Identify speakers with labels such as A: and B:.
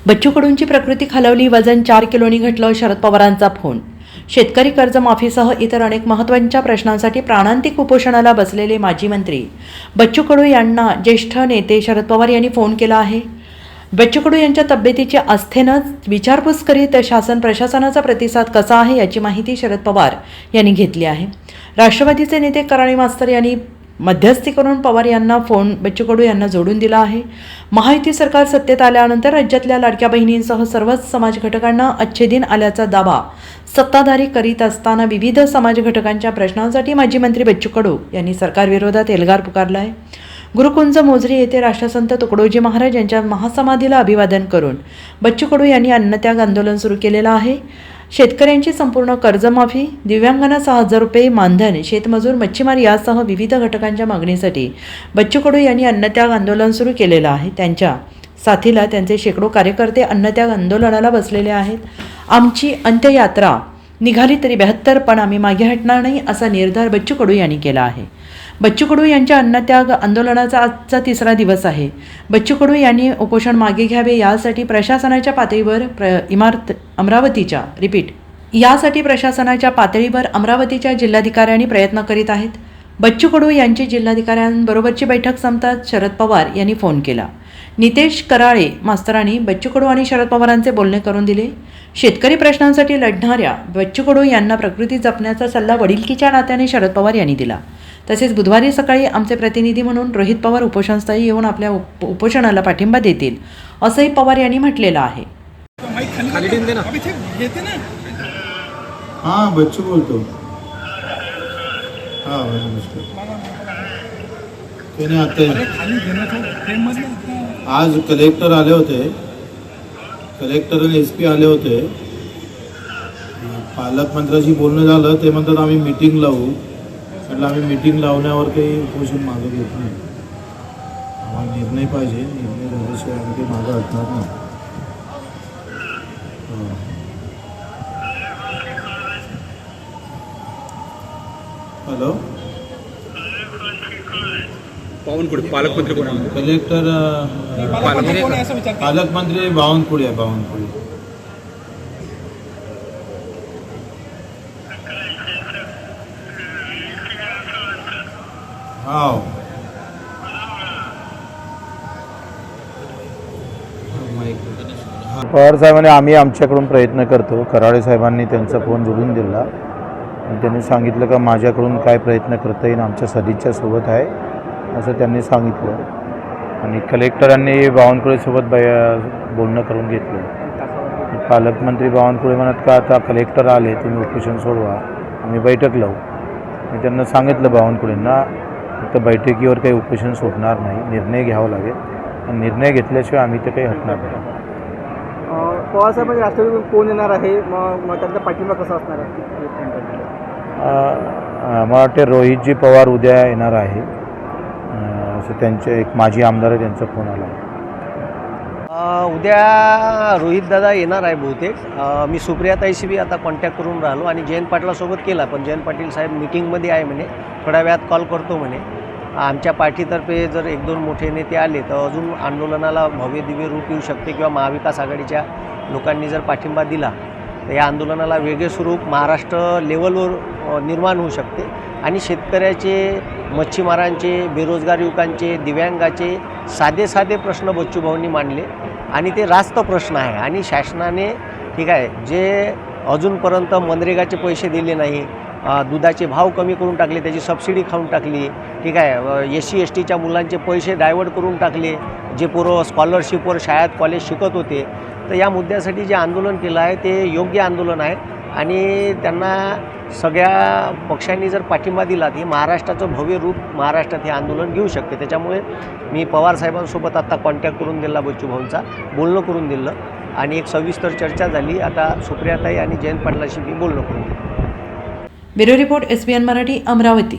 A: बच्चू कडूंची प्रकृती खालावली, वजन 4 किलोनी घटलं, शरद पवारांचा फोन. शेतकरी कर्जमाफीसह इतर अनेक महत्त्वाच्या प्रश्नांसाठी प्राणांतिक उपोषणाला बसलेले माजी मंत्री बच्चू कडू यांना ज्येष्ठ नेते शरद पवार यांनी फोन केला आहे. बच्चू कडू यांच्या तब्येतीची आस्थेनं विचारपूस करीत शासन प्रशासनाचा प्रतिसाद कसा आहे याची माहिती शरद पवार यांनी घेतली आहे. राष्ट्रवादीचे नेते कराळे मास्तर यांनी मध्यस्थी करून पवार यांना फोन बच्चू कडू यांना जोडून दिला आहे. महायुती सरकार सत्तेत आल्यानंतर राज्यातल्या लाडक्या बहिणींसह सर्वच समाज घटकांना अच्छे दिन आल्याचा दावा सत्ताधारी करीत असताना विविध समाज घटकांच्या प्रश्नांसाठी माजी मंत्री बच्चू कडू यांनी सरकारविरोधात एल्गार पुकारला आहे. गुरुकुंज मोझरी येथे राष्ट्रसंत तुकडोजी महाराज यांच्या महासमाधीला अभिवादन करून बच्चू कडू यांनी अन्नत्याग आंदोलन सुरू केलेलं आहे. शेतकऱ्यांची संपूर्ण कर्जमाफी, दिव्यांगांना 6,000 रुपये मानधन, शेतमजूर, मच्छीमार यासह विविध घटकांच्या मागणीसाठी बच्चू कडू यांनी अन्नत्याग आंदोलन सुरू केलेलं आहे. त्यांच्या साथीला त्यांचे शेकडो कार्यकर्ते अन्नत्याग आंदोलनाला बसलेले आहेत. आमची अंत्ययात्रा निघाली तरी 72 पण आम्ही मागे हटणार नाही असा निर्धार बच्चू कडू यांनी केला आहे. बच्चू कडू यांच्या अन्नत्याग आंदोलनाचा आजचा 3रा दिवस आहे. बच्चू कडू यांनी उपोषण मागे घ्यावे यासाठी प्रशासनाच्या पातळीवर अमरावतीच्या जिल्हाधिकाऱ्यांनी प्रयत्न करीत आहेत. बच्चू कडू यांची जिल्हाधिकाऱ्यांबरोबरची बैठक संपताच शरद पवार यांनी फोन केला. नितेश कराळे मास्तरांनी बच्चू कडू आणि शरद पवारांचे बोलणे करून दिले. शेतकरी प्रश्नांसाठी लढणाऱ्या बच्चू कडू यांना प्रकृती जपण्याचा सल्ला वडिलकीच्या नात्याने शरद पवार यांनी दिला. तसेच बुधवारी सकाळी आमचे प्रतिनिधी म्हणून रोहित पवार उपोषणस्थळी येऊन आपल्या उपोषणाला पाठिंबा देतील असंही पवार यांनी म्हटलेलं आहे.
B: हाँ बच्चू बोलतो. हाँ आज कलेक्टर आले होते, कलेक्टर आणि SP आले होते. पालकमंत्र्यांशी बोलणं झालं. ते म्हणतात आम्ही मीटिंग लावू. म्हटलं आम्ही मीटिंग लावण्यावर काही उपोषण मागं घेत नाही. आम्हाला निर्णय पाहिजे. निर्णय झाल्याशिवाय आम्ही काही मागं हटणार नाही. हॅलो,
C: पालकमंत्री कोण आहे?
B: कलेक्टर पालकमंत्री बावनकुळे आहे. बावनकुळे हा.
D: पवार साहेबांनी आम्ही आमच्याकडून प्रयत्न करतो. कराळे साहेबांनी त्यांचा फोन जोडून दिला आणि त्यांनी सांगितलं का माझ्याकडून काय प्रयत्न करता येईल, आमच्या सदिच्छा सोबत आहे असं त्यांनी सांगितलं. आणि कलेक्टरांनी बावनकुळेसोबत बोलणं करून घेतलं. पालकमंत्री बावनकुळे म्हणत का आता कलेक्टर आले, तुम्ही उपोषण सोडवा, आम्ही बैठक लावू. मी त्यांना सांगितलं बावनकुळेंना फक्त बैठकीवर काही उपोषण सोडणार नाही, निर्णय घ्यावा लागेल आणि निर्णय घेतल्याशिवाय आम्ही ते काही हटणार नाही.
E: पवारसाहेब राष्ट्रवादीतून कोण येणार आहे, मग त्यांचा पाठिंबा कसा असणार आहे?
D: मला वाटते रोहितजी पवार उद्या येणार आहे असं त्यांचे एक माजी आमदार आहे, त्यांचा फोन आला.
E: उद्या रोहितदादा येणार आहे बहुतेक. मी सुप्रियाताईशी बी आता कॉन्टॅक्ट करून राहिलो आणि जयंत पाटलासोबत केला, पण जयंत पाटील साहेब मीटिंगमध्ये आहे म्हणे, थोड्या वेळात कॉल करतो म्हणे. आमच्या पार्टीतर्फे जर 1-2 मोठे नेते आले तर अजून आंदोलनाला भव्य दिव्य रूप येऊ शकते किंवा महाविकास आघाडीच्या लोकांनी जर पाठिंबा दिला तर या आंदोलनाला वेगळे स्वरूप महाराष्ट्र लेवलवर निर्माण होऊ शकते. आणि शेतकऱ्याचे, मच्छीमारांचे, बेरोजगार युवकांचे, दिव्यांगाचे साधे प्रश्न बच्चूभाऊंनी मांडले आणि ते रास्त प्रश्न आहे. आणि शासनाने ठीक आहे जे अजूनपर्यंत मनरेगाचे पैसे दिले नाही, दुधाचे भाव कमी करून टाकले, त्याची सबसिडी खाऊन टाकली, ठीक आहे, SC STच्या मुलांचे पैसे डायवर्ट करून टाकले, जे पोरं स्कॉलरशिपवर शाळेत कॉलेज शिकत होते. तर या मुद्द्यासाठी जे आंदोलन केलं आहे ते योग्य आंदोलन आहे आणि त्यांना सगळ्या पक्षांनी जर पाठिंबा दिला तर महाराष्ट्राचं भव्य रूप महाराष्ट्रात हे आंदोलन घेऊ शकते. त्याच्यामुळे मी पवारसाहेबांसोबत आता कॉन्टॅक्ट करून दिला, बच्चूभाऊंचा बोलणं करून दिलं आणि एक सविस्तर चर्चा झाली. आता सुप्रियाताई आणि जयंत पाटलाशी मी बोलणं करून दिलं.
A: Bureau report SBN Marathi, Amravati.